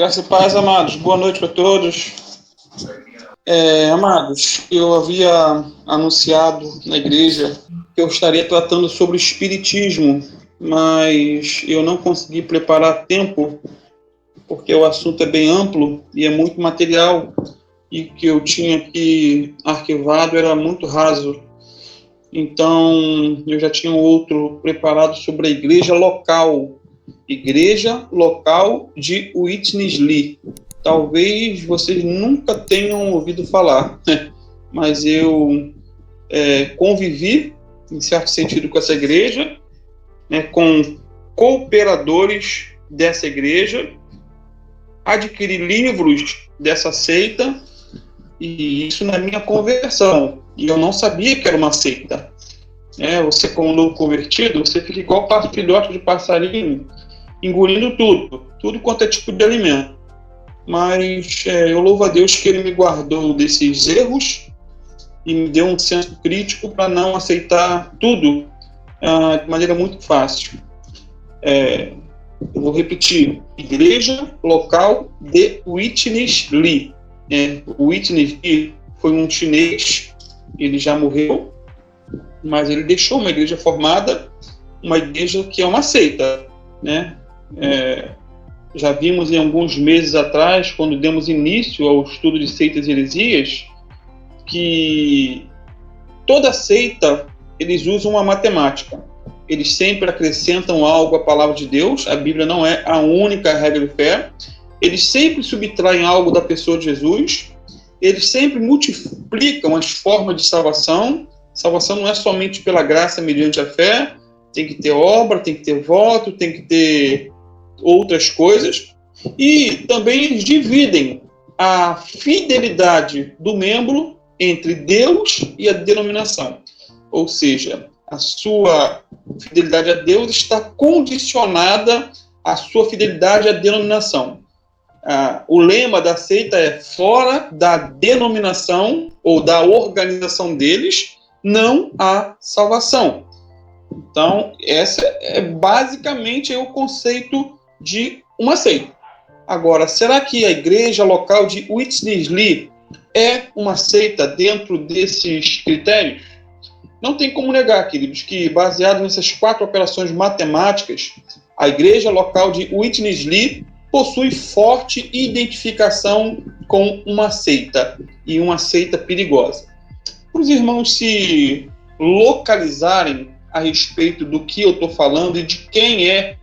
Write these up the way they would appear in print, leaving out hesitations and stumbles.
Graças e paz, amados. Boa noite para todos. Amados, eu havia anunciado na igreja que eu estaria tratando sobre o espiritismo, mas eu não consegui preparar tempo, porque o assunto é bem amplo e é muito material, e que eu tinha aqui arquivado era muito raso. Então, eu já tinha outro preparado sobre a igreja local de Witness Lee. Talvez vocês nunca tenham ouvido falar, mas eu convivi, em certo sentido, com essa igreja, com cooperadores dessa igreja, adquiri livros dessa seita, e isso na minha conversão, e eu não sabia que era uma seita. Você, como novo convertido, você fica igual filhote de passarinho, engolindo tudo quanto é tipo de alimento. Mas eu louvo a Deus que Ele me guardou desses erros e me deu um senso crítico para não aceitar tudo de maneira muito fácil. Eu vou repetir: Igreja Local de Witness Lee. O Witness Lee foi um chinês, ele já morreu, mas ele deixou uma igreja formada, uma igreja que é uma seita, já vimos em alguns meses atrás, quando demos início ao estudo de seitas e heresias, que toda seita, eles usam uma matemática. Eles sempre acrescentam algo à palavra de Deus. A Bíblia não é a única regra de fé. Eles sempre subtraem algo da pessoa de Jesus. Eles sempre multiplicam as formas de salvação. Salvação não é somente pela graça mediante a fé. Tem que ter obra, tem que ter voto, tem que ter outras coisas. E também eles dividem a fidelidade do membro entre Deus e a denominação. Ou seja, a sua fidelidade a Deus está condicionada à sua fidelidade à denominação. O lema da seita é: fora da denominação ou da organização deles, não há salvação. Então, esse é basicamente o conceito de uma seita. Agora, será que a igreja local de Witness Lee é uma seita dentro desses critérios? Não tem como negar, queridos, que baseado nessas 4 operações matemáticas, a igreja local de Witness Lee possui forte identificação com uma seita, e uma seita perigosa. Para os irmãos se localizarem a respeito do que eu estou falando e de quem é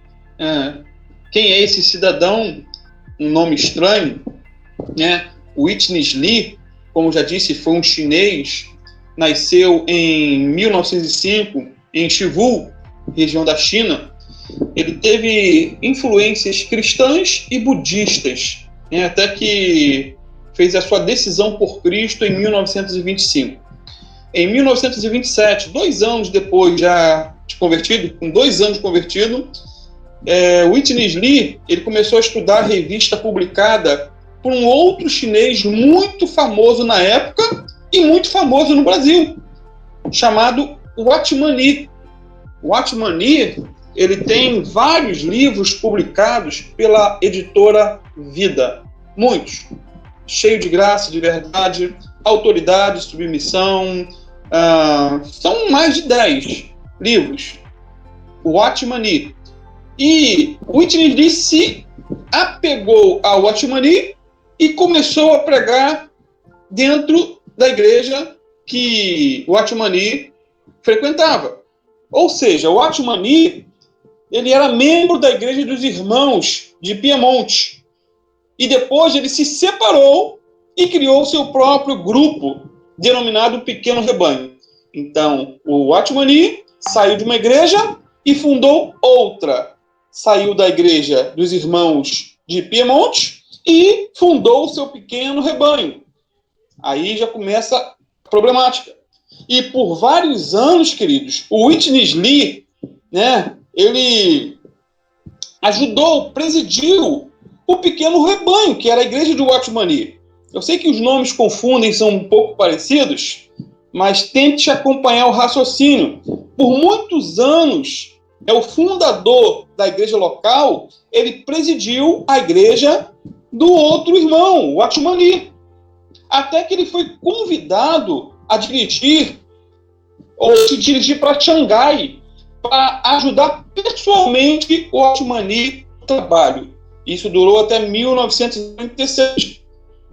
esse cidadão, um nome estranho, Witness Lee, como já disse, foi um chinês, nasceu em 1905 em Shivu, região da China. Ele teve influências cristãs e budistas, até que fez a sua decisão por Cristo em 1925. Em 1927, 2 anos depois já de convertido, com 2 anos de convertido, Witness Lee, ele começou a estudar a revista publicada por um outro chinês muito famoso na época e muito famoso no Brasil, chamado Watchman Nee. O Watchman Nee, ele tem vários livros publicados pela editora Vida, muitos, cheio de graça, de verdade, autoridade, submissão, são mais de 10 livros. O Watchman Nee. E o Witness Lee se apegou ao Watchman Nee e começou a pregar dentro da igreja que o Watchman Nee frequentava. Ou seja, o Watchman Nee, ele era membro da igreja dos irmãos de Piemonte. E depois ele se separou e criou seu próprio grupo, denominado Pequeno Rebanho. Então, o Watchman Nee saiu de uma igreja e fundou outra. Saiu da igreja dos irmãos de Piemonte e fundou o seu Pequeno Rebanho. Aí já começa a problemática. E por vários anos, queridos, o Witness Lee, ele ajudou, presidiu o Pequeno Rebanho, que era a igreja do Watchman Nee. Eu sei que os nomes confundem, são um pouco parecidos, mas tente acompanhar o raciocínio. Por muitos anos, o fundador da igreja local, ele presidiu a igreja do outro irmão, o Atmani. Até que ele foi convidado a dirigir, ou se dirigir para Xangai, para ajudar pessoalmente o Atmani no trabalho. Isso durou até 1996.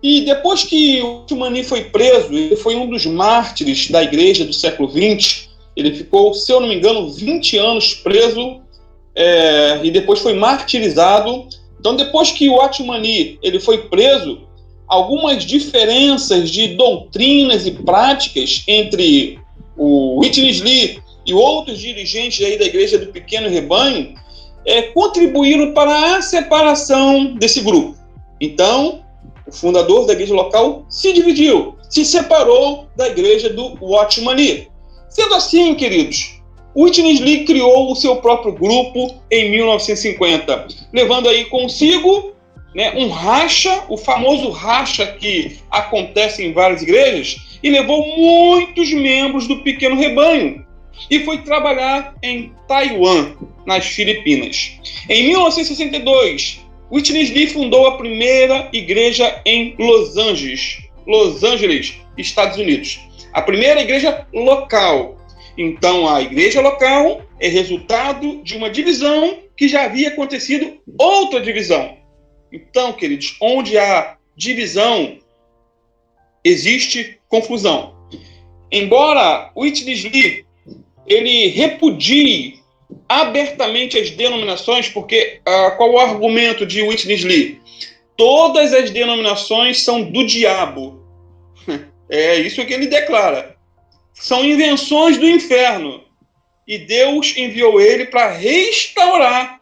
E depois que o Atmani foi preso, ele foi um dos mártires da igreja do século XX. Ele ficou, se eu não me engano, 20 anos preso, e depois foi martirizado. Então, depois que o Atmani ele foi preso, algumas diferenças de doutrinas e práticas entre o Witness Lee e outros dirigentes aí da Igreja do Pequeno Rebanho contribuíram para a separação desse grupo. Então, o fundador da igreja local se dividiu, se separou da igreja do Atmani. Sendo assim, queridos, o Witness Lee criou o seu próprio grupo em 1950, levando aí consigo um racha, o famoso racha que acontece em várias igrejas, e levou muitos membros do Pequeno Rebanho e foi trabalhar em Taiwan, nas Filipinas. Em 1962, Witness Lee fundou a primeira igreja em Los Angeles, Estados Unidos. A primeira igreja local. Então, a igreja local é resultado de uma divisão que já havia acontecido outra divisão. Então, queridos, onde há divisão, existe confusão. Embora Witness Lee ele repudie abertamente as denominações, porque qual o argumento de Witness Lee? Todas as denominações são do diabo. É isso que ele declara. São invenções do inferno. E Deus enviou ele para restaurar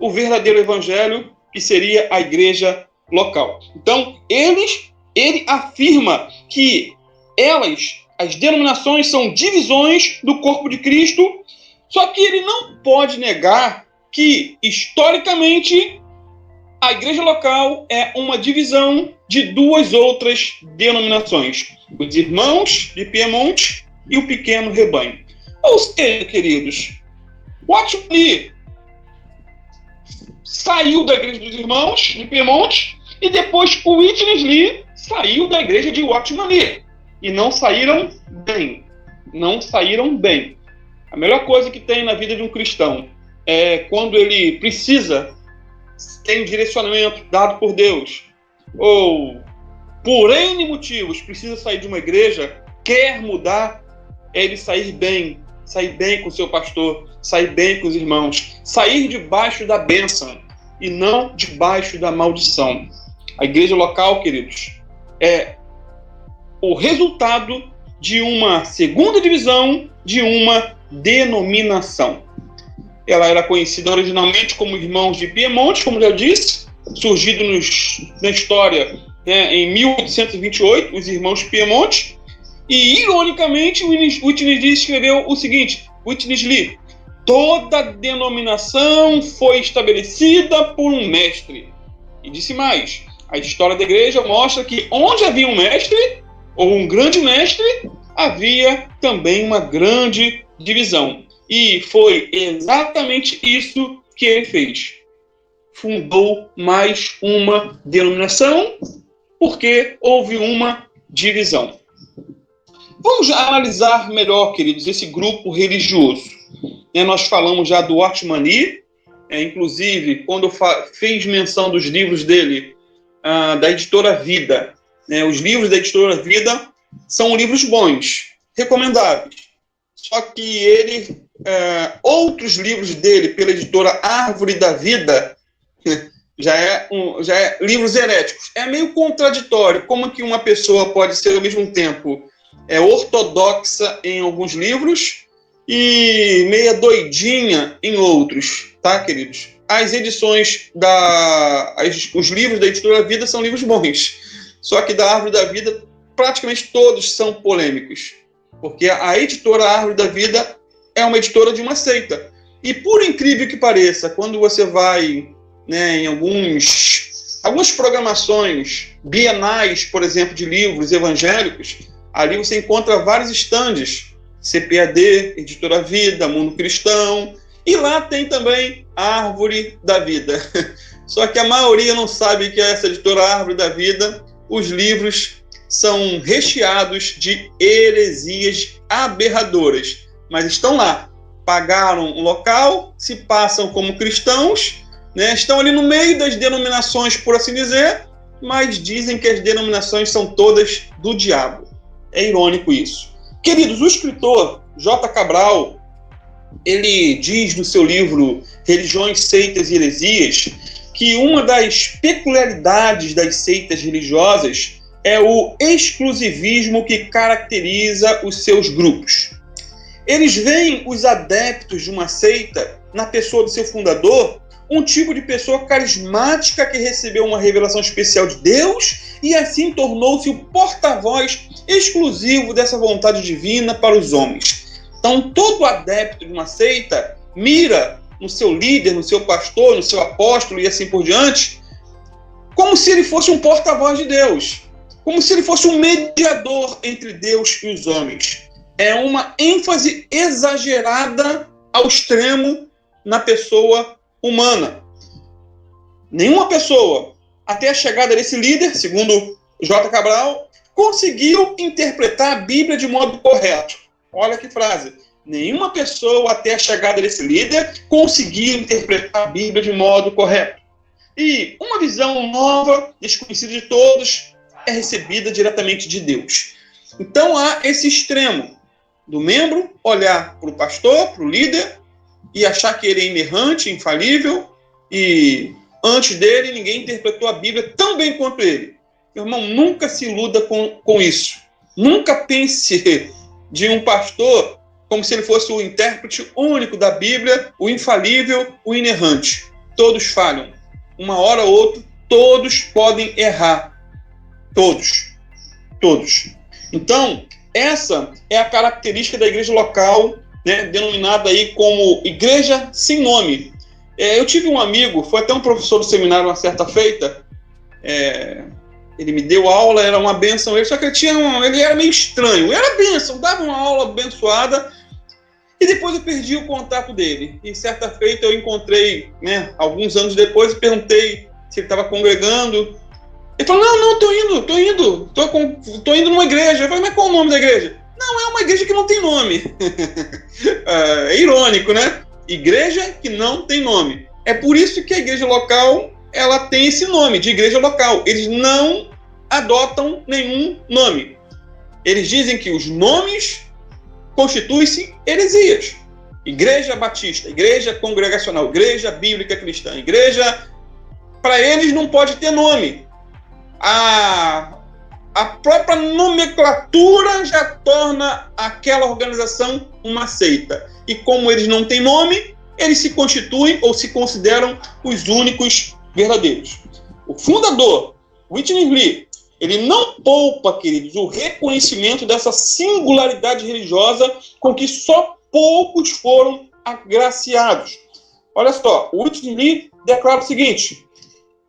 o verdadeiro evangelho, que seria a igreja local. Então, ele afirma que as denominações são divisões do corpo de Cristo, só que ele não pode negar que, historicamente, a igreja local é uma divisão de duas outras denominações, os irmãos de Piemonte e o Pequeno Rebanho. Ou seja, queridos, o Atmani saiu da igreja dos irmãos de Piemonte e depois o Witness Lee saiu da igreja de Atmani. E não saíram bem. Não saíram bem. A melhor coisa que tem na vida de um cristão é quando ele precisa ter um direcionamento dado por Deus, ou por N motivos precisa sair de uma igreja, quer mudar, é ele sair bem com o seu pastor, sair bem com os irmãos, sair debaixo da bênção e não debaixo da maldição. A igreja local, queridos, é o resultado de uma segunda divisão de uma denominação. Ela era conhecida originalmente como Irmãos de Piemonte, como já disse, surgido na história em 1828, os Irmãos de Piemonte, e, ironicamente, Witness Lee escreveu o seguinte: Witness Lee, toda denominação foi estabelecida por um mestre. E disse mais, a história da igreja mostra que onde havia um mestre, ou um grande mestre, havia também uma grande divisão. E foi exatamente isso que ele fez. Fundou mais uma denominação, porque houve uma divisão. Vamos analisar melhor, queridos, esse grupo religioso. Nós falamos já do Atmani, inclusive, quando fez menção dos livros dele, da Editora Vida. Os livros da Editora Vida são livros bons, recomendáveis. Só que outros livros dele, pela editora Árvore da Vida, já é livros heréticos. É meio contraditório. Como que uma pessoa pode ser, ao mesmo tempo, ortodoxa em alguns livros e meia doidinha em outros, tá, queridos? As edições os livros da Editora Vida são livros bons. Só que da Árvore da Vida, praticamente todos são polêmicos. Porque a editora Árvore da Vida é uma editora de uma seita. E por incrível que pareça, quando você vai em algumas programações bienais, por exemplo, de livros evangélicos, ali você encontra vários estandes, CPAD, Editora Vida, Mundo Cristão, e lá tem também a Árvore da Vida. Só que a maioria não sabe que essa editora Árvore da Vida, os livros são recheados de heresias aberradoras, mas estão lá, pagaram um local, se passam como cristãos, né? Estão ali no meio das denominações, por assim dizer, mas dizem que as denominações são todas do diabo. É irônico isso. Queridos, o escritor J. Cabral, ele diz no seu livro Religiões, Seitas e Heresias que uma das peculiaridades das seitas religiosas é o exclusivismo que caracteriza os seus grupos. Eles veem os adeptos de uma seita, na pessoa do seu fundador, um tipo de pessoa carismática que recebeu uma revelação especial de Deus e assim tornou-se o porta-voz exclusivo dessa vontade divina para os homens. Então, todo adepto de uma seita mira no seu líder, no seu pastor, no seu apóstolo e assim por diante, como se ele fosse um porta-voz de Deus, como se ele fosse um mediador entre Deus e os homens. É uma ênfase exagerada ao extremo na pessoa humana. Nenhuma pessoa, até a chegada desse líder, segundo J. Cabral, conseguiu interpretar a Bíblia de modo correto. Olha que frase. Nenhuma pessoa, até a chegada desse líder, conseguiu interpretar a Bíblia de modo correto. E uma visão nova, desconhecida de todos, é recebida diretamente de Deus. Então há esse extremo do membro olhar para o pastor, para o líder, e achar que ele é inerrante, infalível, e antes dele ninguém interpretou a Bíblia tão bem quanto ele. Meu irmão, nunca se iluda com isso. Nunca pense de um pastor como se ele fosse o intérprete único da Bíblia, o infalível, o inerrante. Todos falham. Uma hora ou outra, todos podem errar. Todos. Então, essa é a característica da igreja local, né, denominada aí como igreja sem nome. Eu tive um amigo, foi até um professor do seminário uma certa feita, ele me deu aula, era uma bênção, só que ele era meio estranho, era bênção, dava uma aula abençoada, e depois eu perdi o contato dele. E certa feita eu encontrei, né, alguns anos depois, e perguntei se ele estava congregando. Ele falou, não, tô indo numa igreja. Eu falei, mas qual o nome da igreja? Não, é uma igreja que não tem nome. É irônico, né? Igreja que não tem nome. É por isso que a igreja local, ela tem esse nome, de igreja local. Eles não adotam nenhum nome. Eles dizem que os nomes constituem-se heresias. Igreja batista, igreja congregacional, igreja bíblica cristã, igreja, para eles não pode ter nome. A própria nomenclatura já torna aquela organização uma seita. E como eles não têm nome, eles se constituem ou se consideram os únicos verdadeiros. O fundador, Whitney Lee, ele não poupa, queridos, o reconhecimento dessa singularidade religiosa com que só poucos foram agraciados. Olha só, Whitney Lee declara o seguinte: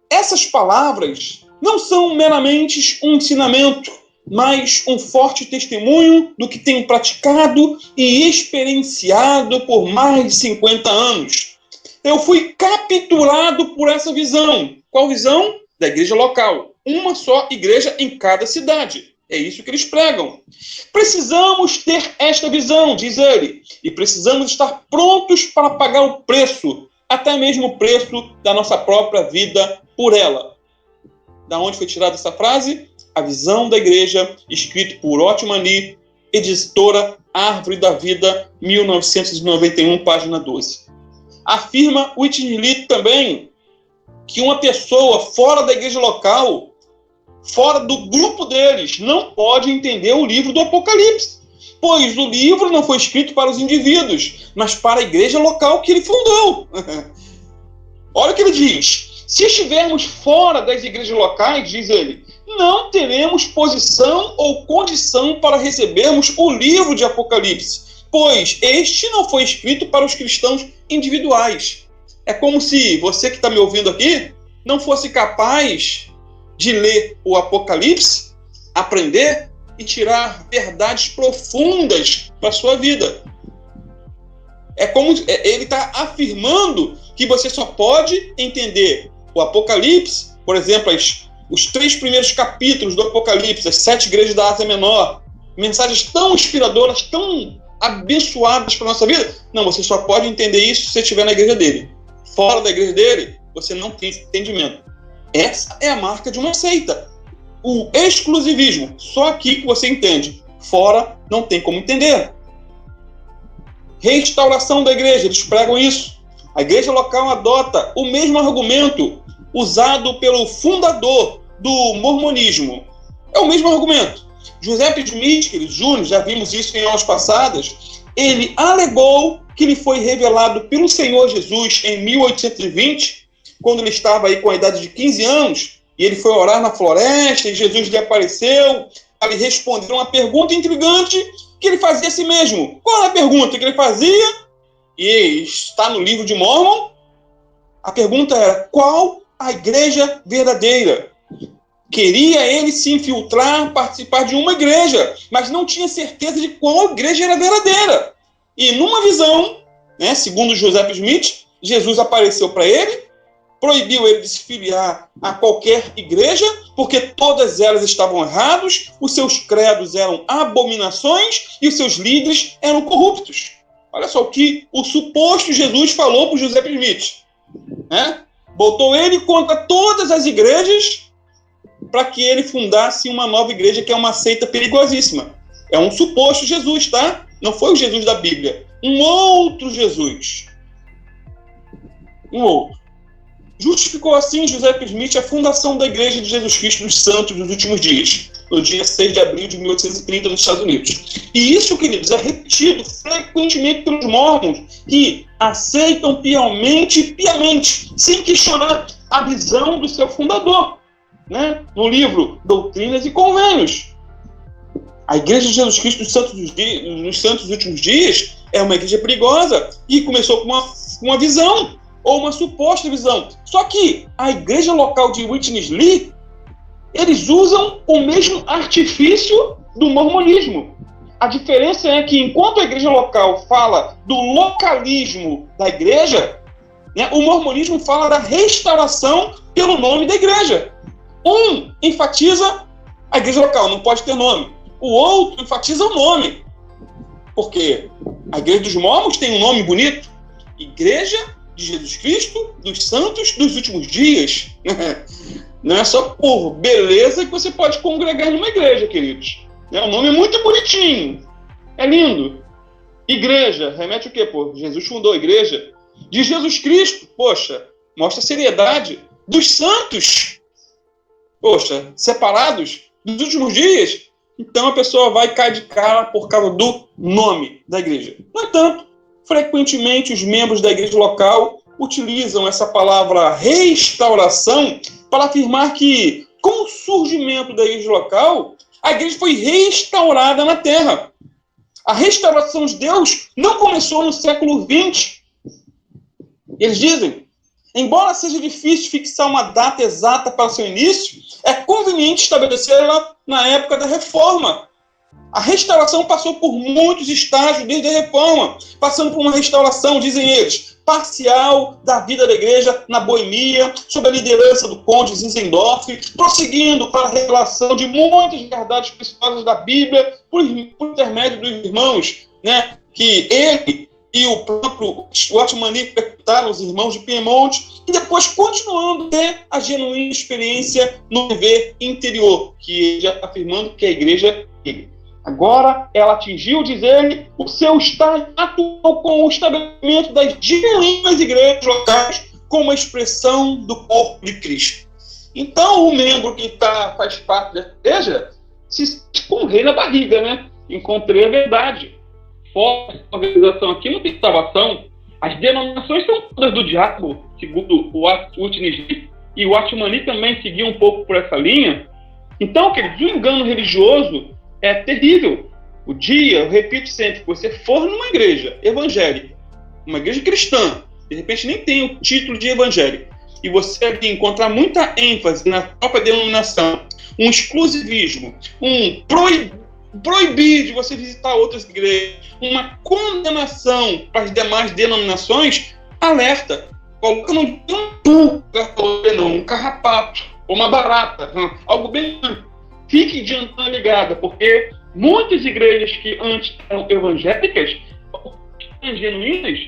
essas palavras não são meramente um ensinamento, mas um forte testemunho do que tenho praticado e experienciado por mais de 50 anos. Eu fui capturado por essa visão. Qual visão? Da igreja local. Uma só igreja em cada cidade. É isso que eles pregam. Precisamos ter esta visão, diz ele, e precisamos estar prontos para pagar o preço, até mesmo o preço da nossa própria vida por ela. Da onde foi tirada essa frase? A Visão da Igreja, escrito por Othman Lee, editora Árvore da Vida, 1991, página 12. Afirma Whitney Lee também que uma pessoa fora da igreja local, fora do grupo deles, não pode entender o livro do Apocalipse, pois o livro não foi escrito para os indivíduos, mas para a igreja local que ele fundou. Olha o que ele diz. Se estivermos fora das igrejas locais, diz ele, não teremos posição ou condição para recebermos o livro de Apocalipse, pois este não foi escrito para os cristãos individuais. É como se você que está me ouvindo aqui não fosse capaz de ler o Apocalipse, aprender e tirar verdades profundas para a sua vida. É como ele está afirmando que você só pode entender O Apocalipse, por exemplo, os 3 primeiros capítulos do Apocalipse, as 7 igrejas da Ásia Menor, mensagens tão inspiradoras, tão abençoadas para a nossa vida. Não, você só pode entender isso se você estiver na igreja dele. Fora da igreja dele, você não tem entendimento. Essa é a marca de uma seita. O exclusivismo. Só aqui que você entende. Fora, não tem como entender. Restauração da igreja. Eles pregam isso. A igreja local adota o mesmo argumento usado pelo fundador do mormonismo. É o mesmo argumento. José Smith, Júnior, já vimos isso em aulas passadas, ele alegou que lhe foi revelado pelo Senhor Jesus em 1820, quando ele estava aí com a idade de 15 anos, e ele foi orar na floresta, e Jesus lhe apareceu para lhe responder uma pergunta intrigante que ele fazia a si mesmo. Qual era a pergunta que ele fazia? E está no livro de Mórmon. A pergunta era: qual a igreja verdadeira? Queria ele se infiltrar, participar de uma igreja, mas não tinha certeza de qual igreja era verdadeira. E numa visão, né, segundo José Smith, Jesus apareceu para ele, proibiu ele de se filiar a qualquer igreja, porque todas elas estavam erradas, os seus credos eram abominações e os seus líderes eram corruptos. Olha só o que o suposto Jesus falou para José Smith, né? Botou ele contra todas as igrejas para que ele fundasse uma nova igreja, que é uma seita perigosíssima. É um suposto Jesus, tá? Não foi o Jesus da Bíblia. Um outro Jesus. Um outro. Justificou assim José Smith a fundação da Igreja de Jesus Cristo dos Santos dos Últimos Dias, no dia 6 de abril de 1830, nos Estados Unidos. E isso, queridos, é repetido frequentemente pelos mormons, que aceitam piamente, sem questionar a visão do seu fundador, né? No livro Doutrinas e Convênios. A Igreja de Jesus Cristo dos Santos dos Últimos Dias é uma igreja perigosa e começou com uma visão, ou uma suposta visão. Só que a igreja local de Witness Lee, eles usam o mesmo artifício do mormonismo. A diferença é que, enquanto a igreja local fala do localismo da igreja, né, o mormonismo fala da restauração pelo nome da igreja. Um enfatiza a igreja local, não pode ter nome. O outro enfatiza o nome. Porque a igreja dos mormons tem um nome bonito. Igreja de Jesus Cristo dos Santos dos Últimos Dias. Não é só por beleza que você pode congregar numa igreja, queridos. O nome é muito bonitinho. É lindo. Igreja, remete o quê, pô? Jesus fundou a igreja. De Jesus Cristo, poxa, mostra a seriedade. Dos santos, poxa, separados dos últimos dias. Então a pessoa vai cair de cara por causa do nome da igreja. No entanto, frequentemente os membros da igreja local utilizam essa palavra restauração para afirmar que, com o surgimento da igreja local, a igreja foi restaurada na terra. A restauração de Deus não começou no século XX. Eles dizem, embora seja difícil fixar uma data exata para seu início, é conveniente estabelecê-la na época da Reforma. A restauração passou por muitos estágios desde a Reforma, passando por uma restauração, dizem eles, parcial da vida da igreja na Boemia, sob a liderança do conde Zinzendorf, prosseguindo para a revelação de muitas verdades preciosas da Bíblia por intermédio dos irmãos, né, que ele e o próprio Watchman perguntaram os irmãos de Piemonte, e depois continuando a ter a genuína experiência no viver interior, que ele já está afirmando que a igreja é. Agora, ela atingiu, diz ele, o seu estágio atual com o estabelecimento das genuínas igrejas locais como a expressão do corpo de Cristo. Então, o membro que faz parte da igreja se sente com o rei na barriga, né? Encontrei a verdade. Fora da organização aqui não tem salvação. As denominações são todas do diabo, segundo o Witness Lee, e o Watchman Lee também seguia um pouco por essa linha. Então, queridos, o engano religioso é terrível. O dia, eu repito sempre, que você for numa igreja evangélica, uma igreja cristã, de repente nem tem o título de evangélico, e você ali encontrar muita ênfase na própria denominação, um exclusivismo, um proibir de você visitar outras igrejas, uma condenação para as demais denominações, alerta. Coloca num pulga, não, um carrapato, ou uma barata, algo bem. Fique de antena ligada, porque muitas igrejas que antes eram evangélicas, genuínas,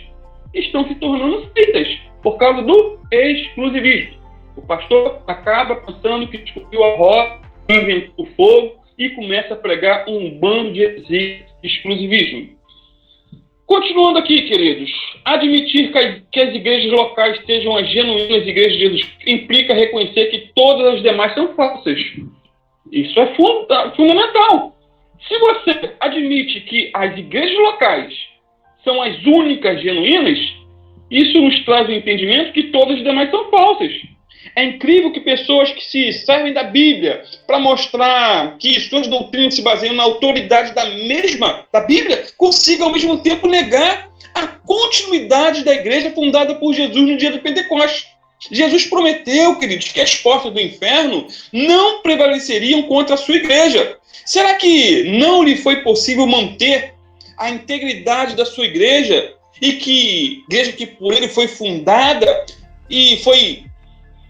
estão se tornando seitas por causa do exclusivismo. O pastor acaba pensando que descobriu a roda, inventou o fogo e começa a pregar um bando de exclusivismo. Continuando aqui, queridos, admitir que as igrejas locais sejam as genuínas igrejas de Jesus implica reconhecer que todas as demais são falsas. Isso é fundamental. Se você admite que as igrejas locais são as únicas genuínas, isso nos traz o entendimento que todas as demais são falsas. É incrível que pessoas que se servem da Bíblia para mostrar que suas doutrinas se baseiam na autoridade da Bíblia consigam ao mesmo tempo negar a continuidade da igreja fundada por Jesus no dia do Pentecostes. Jesus prometeu, queridos, que as portas do inferno não prevaleceriam contra a sua igreja. Será que não lhe foi possível manter a integridade da sua igreja igreja que por ele foi fundada e foi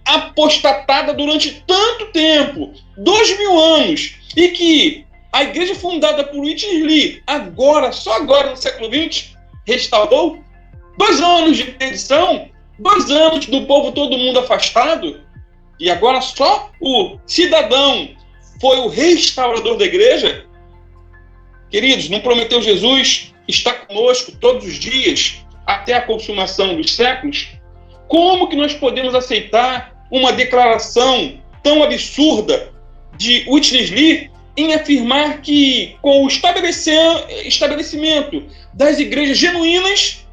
apostatada durante tanto tempo, 2000 anos, e que a igreja fundada por Whitney Lee, só agora no século XX, restaurou 2 anos de perdição, 2 anos do povo todo mundo afastado, e agora só o cidadão foi o restaurador da igreja? Queridos, não prometeu Jesus estar conosco todos os dias até a consumação dos séculos? Como que nós podemos aceitar uma declaração tão absurda de Whitney Lee em afirmar que com o estabelecimento das igrejas genuínas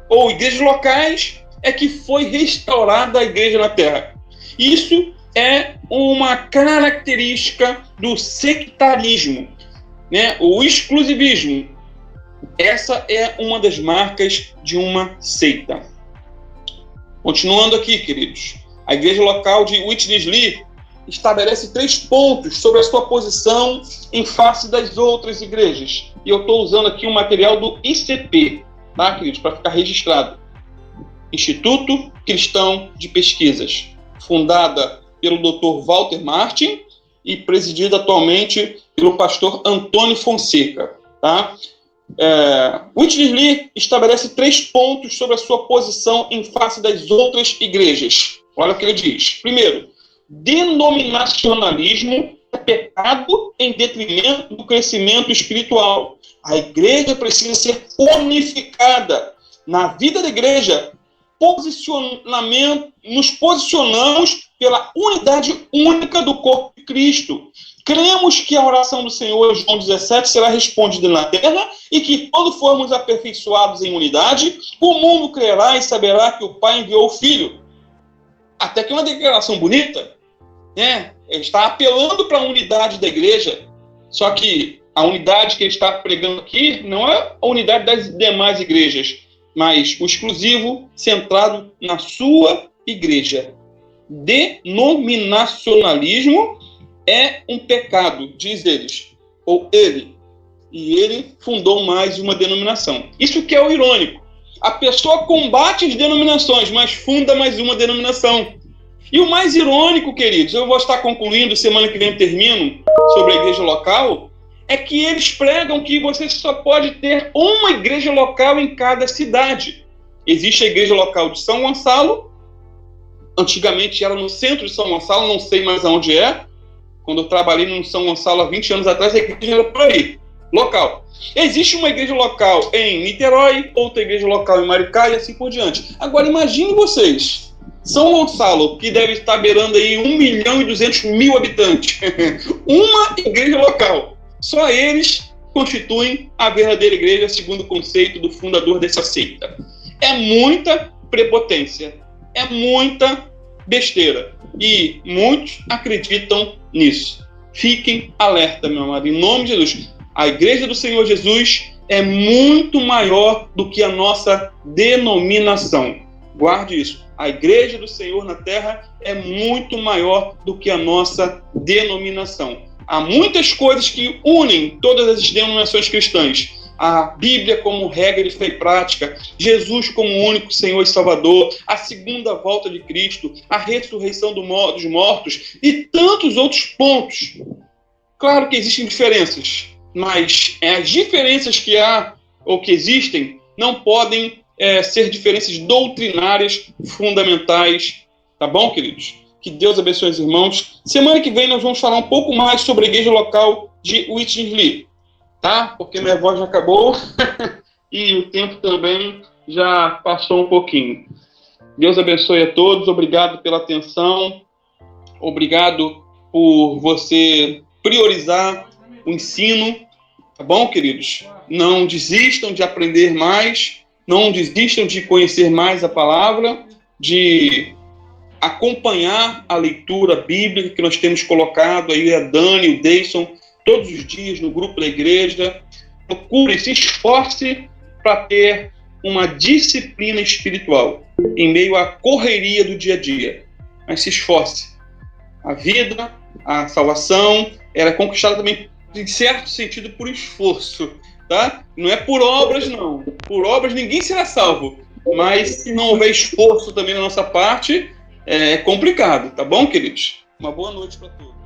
ou igrejas locais é que foi restaurada a igreja na Terra? Isso é uma característica do sectarismo, né? O exclusivismo. Essa é uma das marcas de uma seita. Continuando aqui, queridos. A igreja local de Whitney Lee estabelece 3 pontos sobre a sua posição em face das outras igrejas. E eu estou usando aqui um material do ICP, tá, queridos, para ficar registrado. Instituto Cristão de Pesquisas, fundada pelo Dr. Walter Martin e presidida atualmente pelo pastor Antônio Fonseca. Tá? Whitney Lee estabelece 3 pontos sobre a sua posição em face das outras igrejas. Olha o que ele diz. Primeiro, denominacionalismo é pecado em detrimento do crescimento espiritual. A igreja precisa ser unificada. Na vida da igreja, nos posicionamos pela unidade única do corpo de Cristo. Cremos que a oração do Senhor, João 17, será respondida na terra e que, quando formos aperfeiçoados em unidade, o mundo crerá e saberá que o Pai enviou o Filho. Até que uma declaração bonita, né? Ele está apelando para a unidade da igreja, só que a unidade que ele está pregando aqui não é a unidade das demais igrejas, mas o exclusivo centrado na sua igreja. Denominacionalismo é um pecado, diz eles, ou ele. E ele fundou mais uma denominação. Isso que é o irônico. A pessoa combate as denominações, mas funda mais uma denominação. E o mais irônico, queridos, eu vou estar concluindo, semana que vem eu termino, sobre a igreja local, é que eles pregam que você só pode ter uma igreja local em cada cidade. Existe a igreja local de São Gonçalo, antigamente era no centro de São Gonçalo, não sei mais aonde é. Quando eu trabalhei no São Gonçalo há 20 anos atrás, a igreja era por aí, local. Existe uma igreja local em Niterói, outra igreja local em Maricá e assim por diante. Agora imagine vocês, São Gonçalo, que deve estar beirando aí 1.200.000 habitantes, uma igreja local. Só eles constituem a verdadeira igreja, segundo o conceito do fundador dessa seita. É muita prepotência, é muita besteira. E muitos acreditam nisso. Fiquem alerta, meu amado, em nome de Jesus. A igreja do Senhor Jesus é muito maior do que a nossa denominação. Guarde isso. A igreja do Senhor na terra é muito maior do que a nossa denominação. Há muitas coisas que unem todas as denominações cristãs. a Bíblia como regra de fé e prática, Jesus como único Senhor e Salvador, a segunda volta de Cristo, a ressurreição dos mortos e tantos outros pontos. Claro que existem diferenças, mas as diferenças que há ou que existem não podem ser diferenças doutrinárias fundamentais. Tá bom, queridos? Que Deus abençoe os irmãos. Semana que vem nós vamos falar um pouco mais sobre a igreja local de Whitney, tá? Porque minha voz já acabou e o tempo também já passou um pouquinho. Deus abençoe a todos. Obrigado pela atenção. Obrigado por você priorizar o ensino. Tá bom, queridos? Não desistam de aprender mais. Não desistam de conhecer mais a palavra, de acompanhar a leitura bíblica que nós temos colocado aí, a Dani, o Deison, todos os dias no grupo da igreja. Procure, se esforce para ter uma disciplina espiritual em meio à correria do dia a dia. Mas se esforce. A vida, a salvação, era conquistada também, em certo sentido, por esforço. Tá? Não é por obras, não. Por obras ninguém será salvo. Mas se não houver esforço também na nossa parte, é complicado. Tá bom, queridos? Uma boa noite para todos.